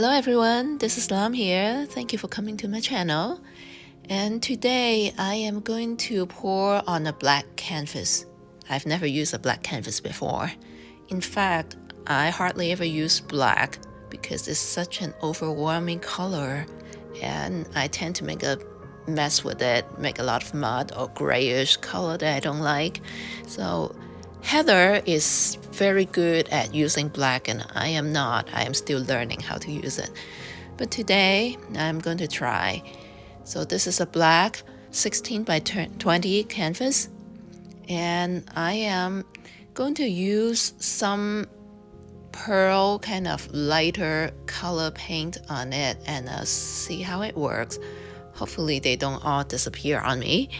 Hello everyone, this is Lam here. Thank you for coming to my channel. And today I am going to pour on a black canvas. I've never used a black canvas before. In fact, I hardly ever use black because it's such an overwhelming color and I tend to make a mess with it, make a lot of mud or grayish color that I don't like. So Heather is very good at using black and I am not. I am still learning how to use it. But today I'm going to try. So this is a black 16 by 20 canvas and I am going to use some pearl kind of lighter color paint on it and see how it works. Hopefully they don't all disappear on me.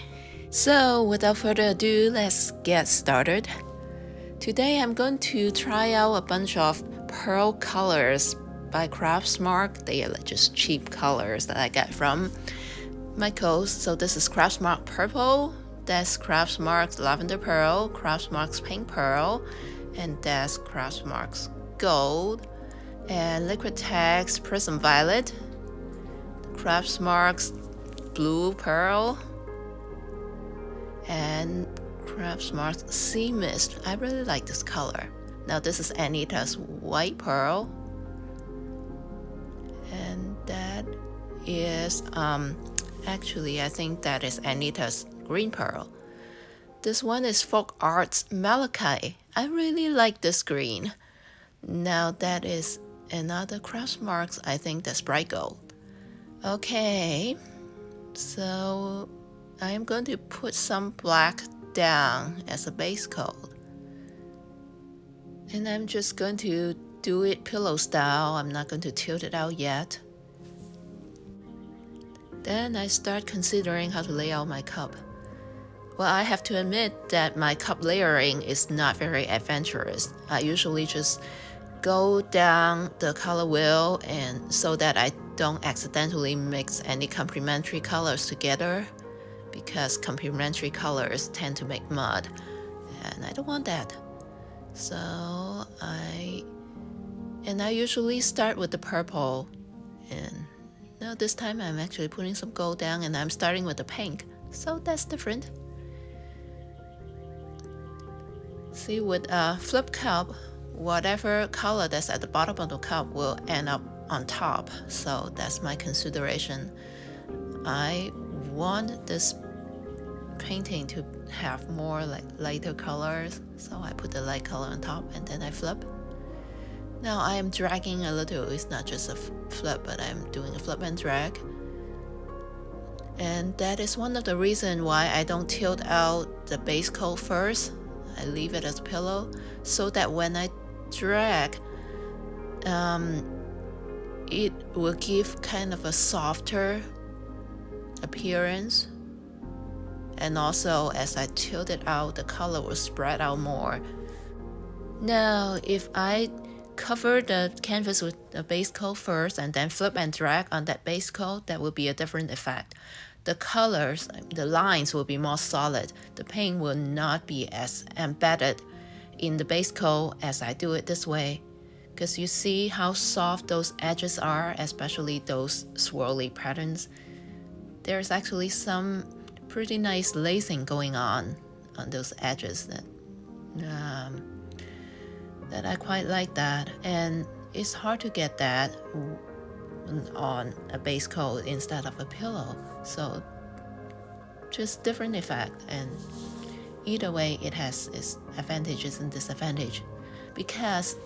So without further ado, let's get started. Today I'm going to try out a bunch of pearl colors by Craftsmark. They are like just cheap colors that I get from Michaels. So this is Craftsmark Purple, that's Craftsmark's Lavender Pearl, Craftsmark's Pink Pearl, and that's Craftsmark's Gold, and Liquitex Prism Violet, Craftsmark's Blue Pearl, and Craftsmark's Sea Mist. I really like this color. Now this is Anita's White Pearl, and that is actually I think that is Anita's Green Pearl. This one is Folkart Malachite. I really like this green. Now that is another Craftsmark's, I think that's Bright Gold. Okay, so I am going to put some black down as a base coat, and I'm just going to do it pillow style. I'm not going to tilt it out yet. Then I start considering how to lay out my cup. Well, I have to admit that my cup layering is not very adventurous. I usually just go down the color wheel and so that I don't accidentally mix any complementary colors together, because complementary colors tend to make mud and I don't want that. So I usually start with the purple, and now this time I'm actually putting some gold down and I'm starting with the pink, so that's different. See, with a flip cup, whatever color that's at the bottom of the cup will end up on top, so that's my consideration. I want this painting to have more like lighter colors, so I put the light color on top and then I flip. Now I am dragging a little. It's not just a flip, but I'm doing a flip and drag, and that is one of the reasons why I don't tilt out the base coat first. I leave it as a pillow so that when I drag, it will give kind of a softer appearance, and also as I tilt it out, the color will spread out more. Now if I cover the canvas with the base coat first and then flip and drag on that base coat, that will be a different effect. The colors, the lines will be more solid. The paint will not be as embedded in the base coat as I do it this way, because you see how soft those edges are, especially those swirly patterns. There's actually some pretty nice lacing going on those edges that I quite like that, and it's hard to get that on a base coat instead of a pillow. So just different effect, and either way it has its advantages and disadvantages, because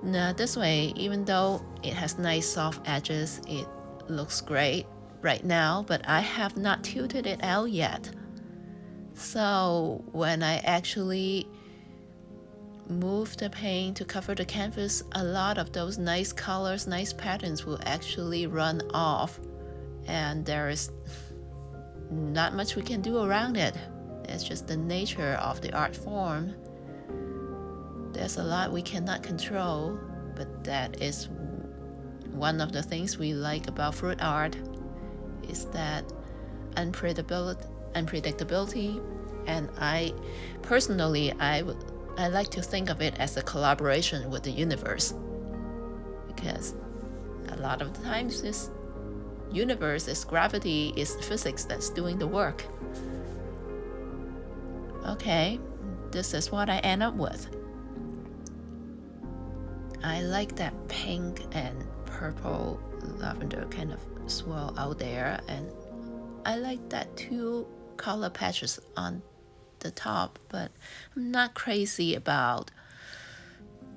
this way, even though it has nice soft edges, it looks great right now, but I have not tilted it out yet. So when I actually move the paint to cover the canvas, a lot of those nice colors, nice patterns will actually run off, and there is not much we can do around it. It's just the nature of the art form. There's a lot we cannot control, but that is one of the things we like about fruit art, is that unpredictability. And I personally, I like to think of it as a collaboration with the universe, because A lot of the times this universe, this gravity, is physics that's doing the work. Okay, this is what I end up with. I like that pink and purple lavender kind of swirl out there, and I like that 2 color patches on the top, but I'm not crazy about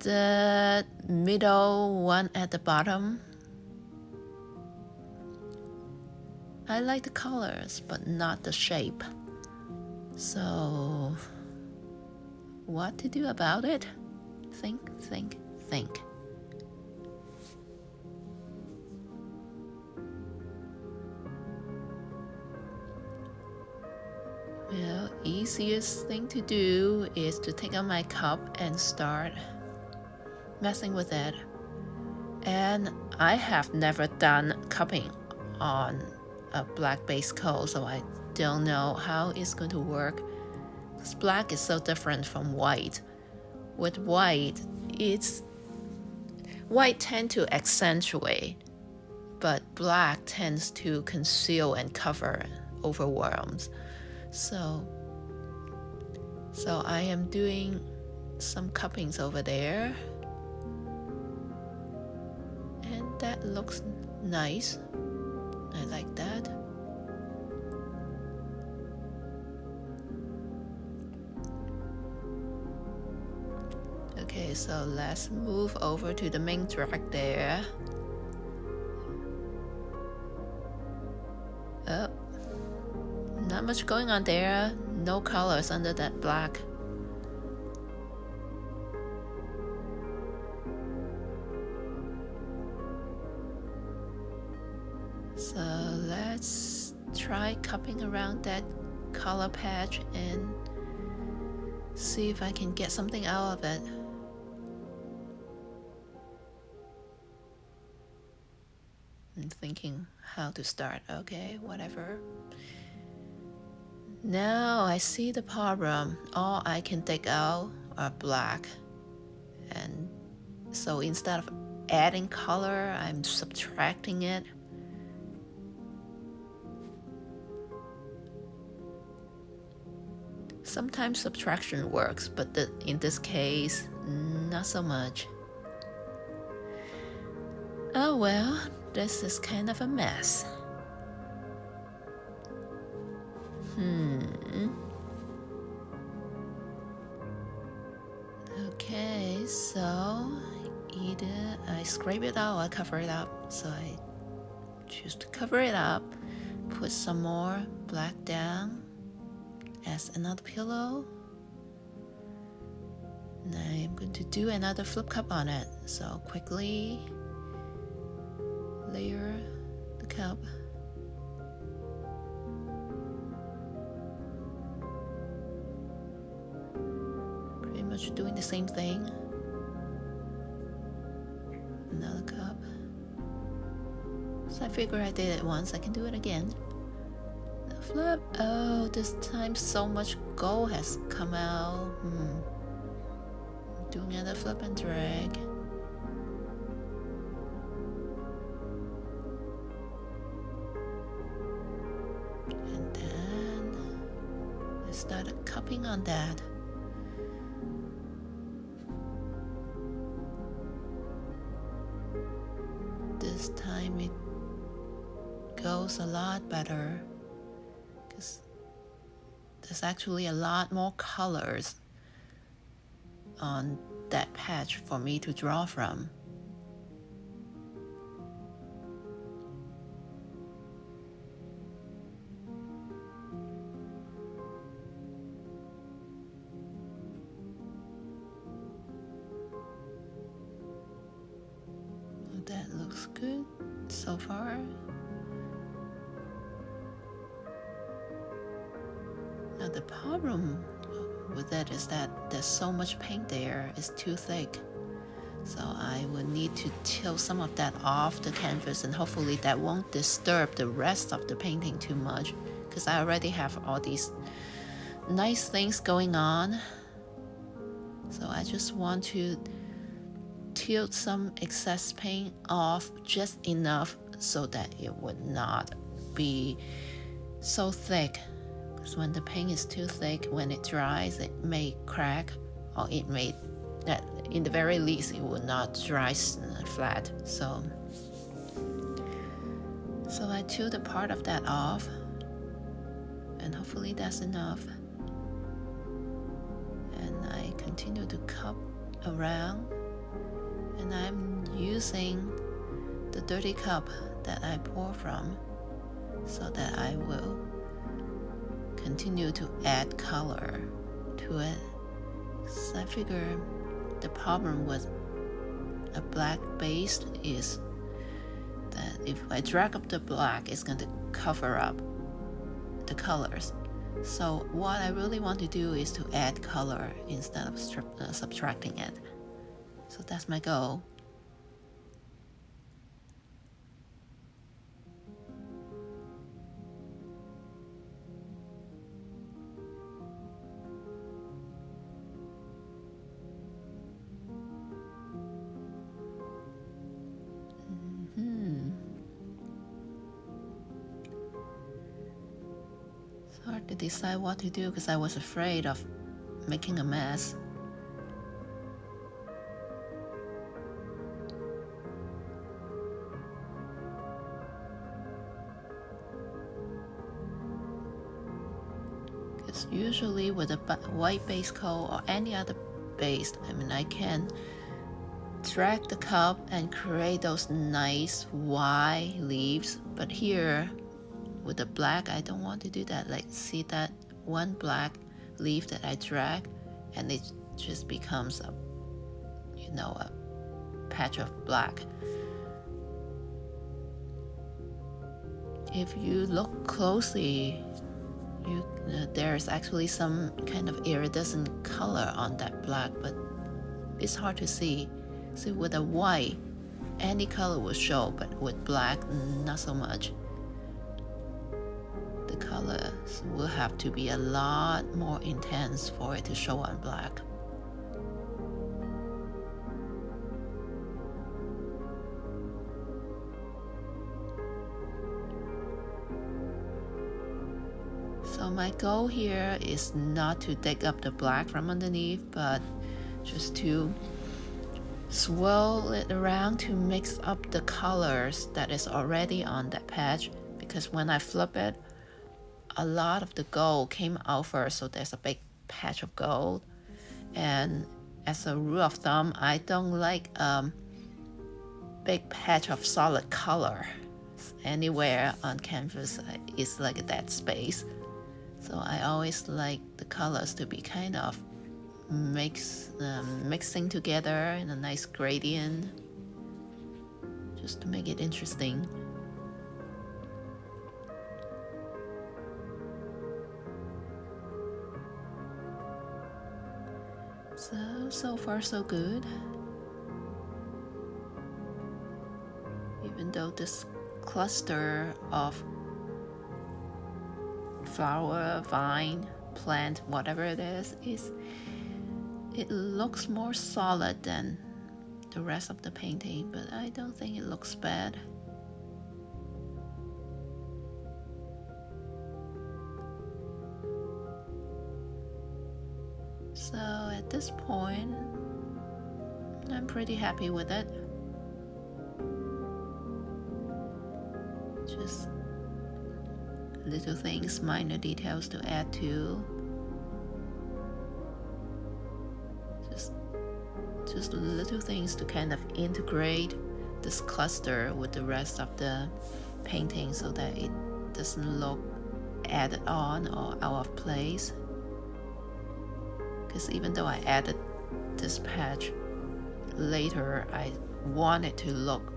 the middle one at the bottom. I like the colors, but not the shape. So, what to do about it? Think. Well, easiest thing to do is to take out my cup and start messing with it. And I have never done cupping on a black base coat, so I don't know how it's going to work. Because black is so different from white. With white tends to accentuate, but black tends to conceal and cover overwhelms. So I am doing some cuppings over there, and that looks nice. I like that. Okay, so let's move over to the main track there. Oh, not much going on there. No colors under that black. So let's try cupping around that color patch and see if I can get something out of it. I'm thinking how to start. Okay, whatever. Now I see the problem. All I can take out are black. And so instead of adding color, I'm subtracting it. Sometimes subtraction works, but in this case, not so much. Oh well, this is kind of a mess. Okay, so either I scrape it out or I cover it up. So I choose to cover it up, put some more black down as another pillow. And I'm going to do another flip cup on it. So quickly layer the cup. Pretty much doing the same thing. Another cup. So I figure I did it once, I can do it again. The flip. Oh, this time so much gold has come out. Doing another flip and drag. And then I started cupping on that. This time it goes a lot better because there's actually a lot more colors on that patch for me to draw from. That looks good so far. Now the problem with that is that there's so much paint there, it's too thick. So I will need to tilt some of that off the canvas, and hopefully that won't disturb the rest of the painting too much, because I already have all these nice things going on. So I just want to tilt some excess paint off just enough so that it would not be so thick, because when the paint is too thick, when it dries, it may crack, or it may, in the very least, it would not dry flat. So I tilt a part of that off, and hopefully that's enough. And I continue to cup around, and I'm using the dirty cup that I pour from, so that I will continue to add color to it. So I figure the problem with a black base is that if I drag up the black, it's going to cover up the colors. So what I really want to do is to add color instead of subtracting it. So that's my goal. It's hard to decide what to do because I was afraid of making a mess. Because usually with a white base coat or any other base, I can drag the cup and create those nice wide leaves, but here with the black, I don't want to do that. Like, see that one black leaf that I drag, and it just becomes a patch of black. If you look closely, there's actually some kind of iridescent color on that black, but it's hard to see. See, with a white, any color will show, but with black, not so much. The colors will have to be a lot more intense for it to show on black. So my goal here is not to dig up the black from underneath, but just to swirl it around to mix up the colors that is already on that patch, because when I flip it, a lot of the gold came out first, so there's a big patch of gold. And as a rule of thumb, I don't like a big patch of solid color anywhere on canvas. It's like a dead space. So I always like the colors to be kind of mixing together in a nice gradient, just to make it interesting. So far so good. Even though this cluster of flower, vine, plant, whatever it is, it looks more solid than the rest of the painting, but I don't think it looks bad. So at this point, I'm pretty happy with it. Just little things, minor details to add to. Just little things to kind of integrate this cluster with the rest of the painting so that it doesn't look added on or out of place. Because even though I added this patch later, I want it to look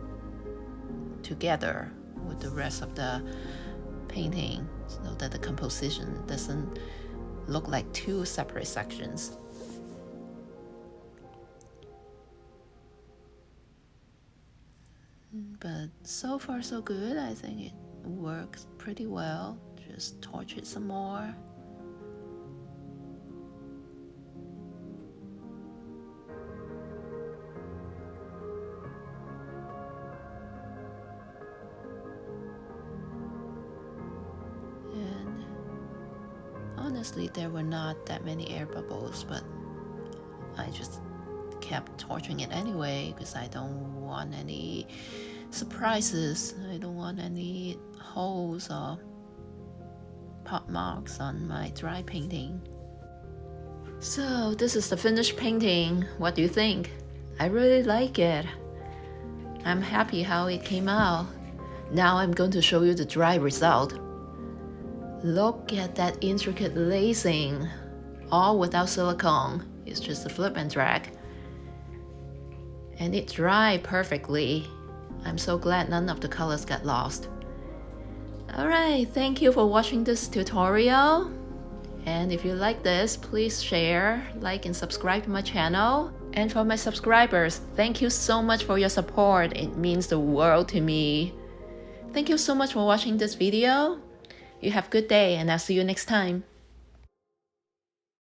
together with the rest of the painting so that the composition doesn't look like two separate sections. But so far so good. I think it works pretty well. Just torch it some more. honestly, there were not that many air bubbles, but I just kept torching it anyway because I don't want any surprises. I don't want any holes or pot marks on my dry painting. So this is the finished painting. What do you think? I really like it. I'm happy how it came out. Now I'm going to show you the dry result. Look at that intricate lacing, all without silicone. It's just a flip and drag. And it dried perfectly. I'm so glad none of the colors got lost. Alright, thank you for watching this tutorial. And if you like this, please share, like, and subscribe to my channel. And for my subscribers, thank you so much for your support. It means the world to me. Thank you so much for watching this video. You have a good day, and I'll see you next time.